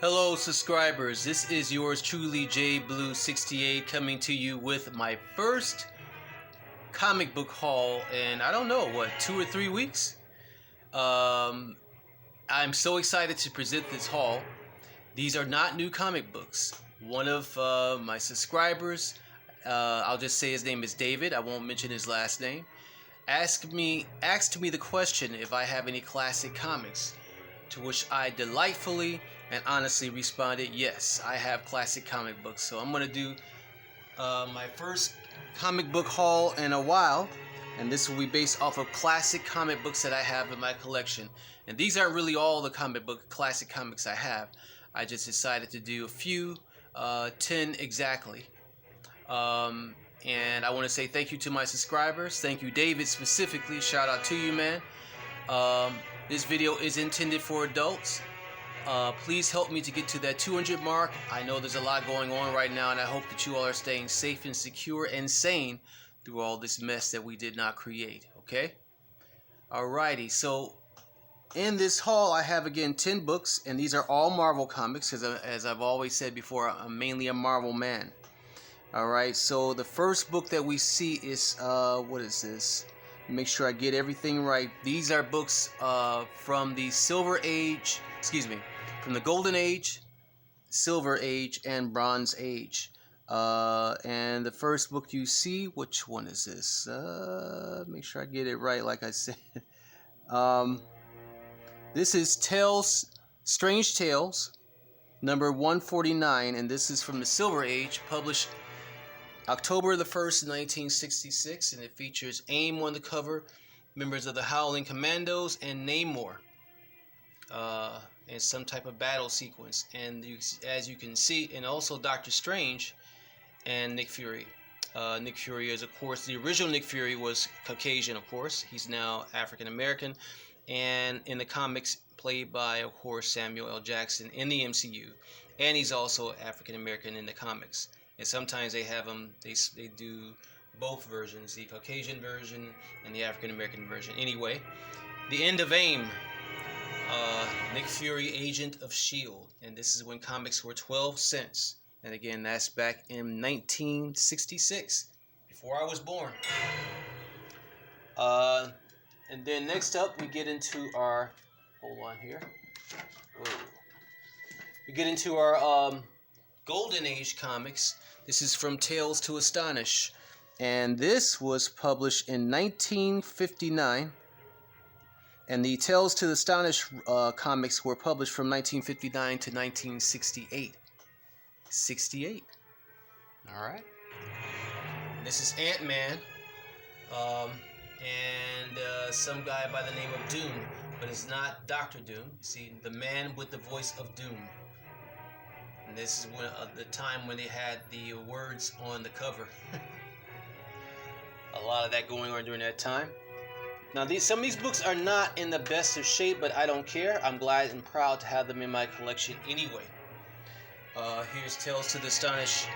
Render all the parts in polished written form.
Hello subscribers, this is yours truly JBlue68 coming to you with my first comic book haul in I don't know what 2 or 3 weeks. I'm so excited to present this haul. These are not new comic books. One of my subscribers, I'll just say his name is David, I won't mention his last name, asked me the question if I have any classic comics. To which I delightfully and honestly responded, yes, I have classic comic books. So I'm going to do my first comic book haul in a while. And this will be based off of classic comic books that I have in my collection. And these aren't really all the classic comics I have. I just decided to do a few, 10 exactly. And I want to say thank you to my subscribers. Thank you, David, specifically. Shout out to you, man. This video is intended for adults. Please help me to get to that 200 mark. I know there's a lot going on right now, and I hope that you all are staying safe and secure and sane through all this mess that we did not create, okay? Alrighty, so in this haul, I have, again, 10 books, and these are all Marvel comics, because as I've always said before, I'm mainly a Marvel man. Alright, so the first book that we see is, what is this? Make sure I get everything right. These are books from the Silver Age, from the Golden Age, Silver Age, and Bronze Age. And the first book you see, which one is this? Make sure I get it right, like I said. This is Strange Tales, number 149, and this is from the Silver Age, published October the 1st, 1966, and it features AIM on the cover, members of the Howling Commandos, and Namor, in some type of battle sequence. And as you can see, and also Doctor Strange and Nick Fury. Nick Fury is, of course, the original Nick Fury was Caucasian, of course. He's now African American, and in the comics, played by, of course, Samuel L. Jackson in the MCU, and he's also African American in the comics. And sometimes they have them, they do both versions, the Caucasian version and the African American version. Anyway, the end of AIM, Nick Fury, Agent of S.H.I.E.L.D. And this is when comics were 12 cents. And again, that's back in 1966, before I was born. And then next up, we get into our, hold on here. Whoa. We get into our Golden Age comics. This is from Tales to Astonish, and this was published in 1959. And the Tales to Astonish comics were published from 1959 to 1968. 68. All right. This is Ant-Man, and some guy by the name of Doom, but it's not Dr. Doom. See, the man with the voice of Doom. And this is when, the time when they had the words on the cover. A lot of that going on during that time. Now, some of these books are not in the best of shape, but I don't care. I'm glad and proud to have them in my collection anyway. Here's Tales to the Astonish.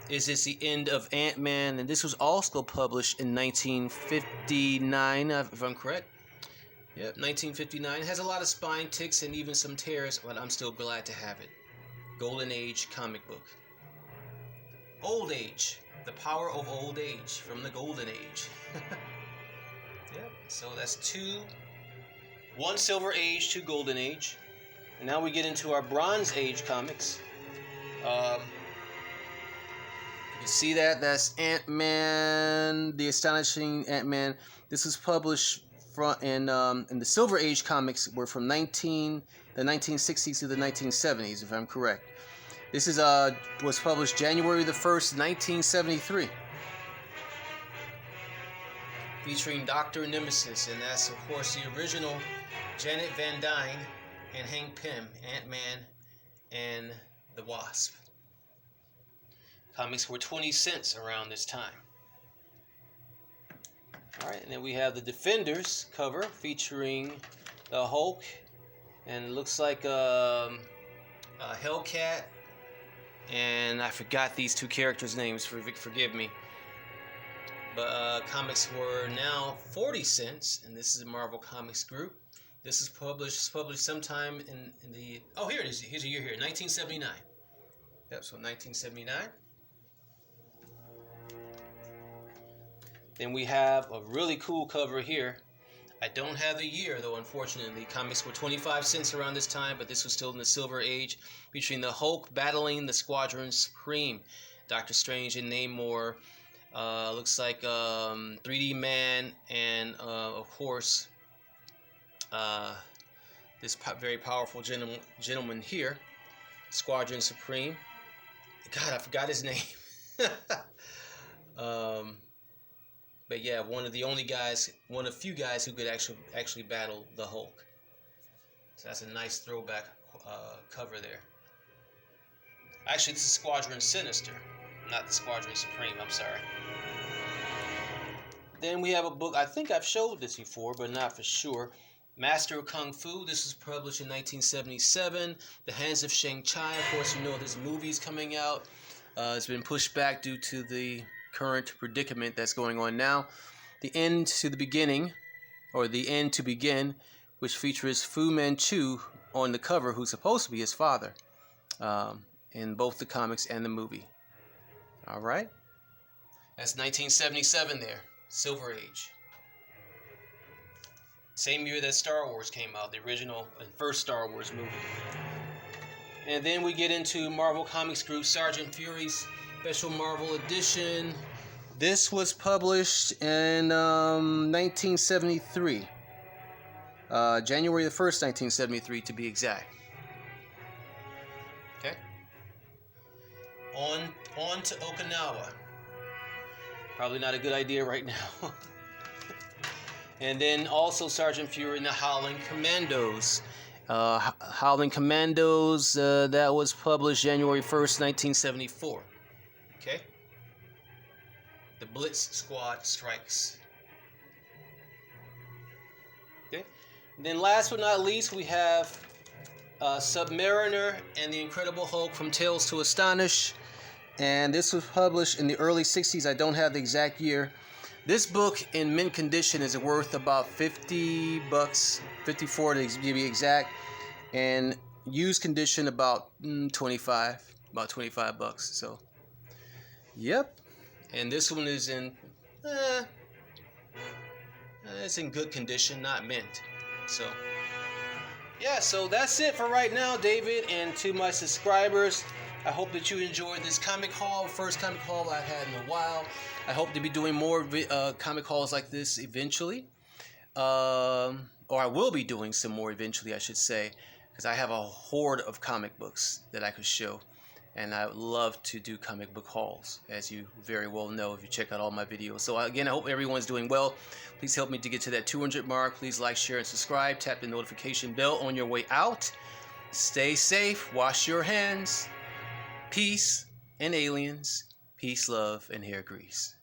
Is this the end of Ant-Man? And this was also published in 1959, if I'm correct. Yep, 1959. It has a lot of spine ticks and even some tears, but I'm still glad to have it. Golden Age comic book. Old Age. The Power of Old Age from the Golden Age. Yep, so that's one Silver Age, two Golden Age. And now we get into our Bronze Age comics. You can see that's Ant-Man, the Astonishing Ant-Man. This was published in the Silver Age comics were from the 1960s to the 1970s, if I'm correct. This is was published January the 1st, 1973. Featuring Dr. Nemesis, and that's, of course, the original Janet Van Dyne and Hank Pym, Ant-Man and the Wasp. Comics were 20 cents around this time. Alright, and then we have the Defenders cover featuring the Hulk, and it looks like a Hellcat, and I forgot these two characters' names, forgive me. But comics were now 40 cents, and this is a Marvel Comics group. This is published sometime in the, oh, here it is. Here's a year here, 1979. Yep, so 1979. Then we have a really cool cover here. I don't have the year, though, unfortunately. Comics were 25 cents around this time, but this was still in the Silver Age, featuring the Hulk battling the Squadron Supreme, Doctor Strange and Namor. Looks like 3D Man, and of course, this very powerful gentleman here, Squadron Supreme. God, I forgot his name. But yeah, one of the few guys who could actually battle the Hulk. So that's a nice throwback cover there. Actually, this is Squadron Sinister, not the Squadron Supreme. I'm sorry. Then we have a book. I think I've showed this before, but not for sure. Master of Kung Fu. This was published in 1977. The Hands of Shang-Chi. Of course, you know this movie's coming out. It's been pushed back due to the current predicament that's going on now. The End to the Beginning, or The End to Begin, which features Fu Manchu on the cover, who's supposed to be his father, in both the comics and the movie. All right. That's 1977 there. Silver Age. Same year that Star Wars came out, the original and first Star Wars movie. And then we get into Marvel Comics Group Sergeant Fury's Special Marvel Edition. This was published in 1973. January the 1st, 1973 to be exact. Okay. On to Okinawa. Probably not a good idea right now. And then also Sergeant Fury and the Howling Commandos. Howling Commandos, that was published January 1st, 1974. Okay? The Blitz Squad Strikes. Okay? And then last but not least, we have Submariner and the Incredible Hulk from Tales to Astonish. And this was published in the early 60s. I don't have the exact year. This book in mint condition is worth about $50, 54 to be exact, and used condition about 25 bucks. So, yep. And this one is in, it's in good condition, not mint. So, yeah. So that's it for right now, David. And to my subscribers, I hope that you enjoyed this comic haul, first comic haul I've had in a while. I hope to be doing more comic hauls like this eventually. Or I will be doing some more eventually, I should say, because I have a horde of comic books that I could show. And I would love to do comic book hauls, as you very well know if you check out all my videos. So again, I hope everyone's doing well. Please help me to get to that 200 mark. Please like, share, and subscribe. Tap the notification bell on your way out. Stay safe. Wash your hands. Peace and aliens. Peace, love, and hair grease.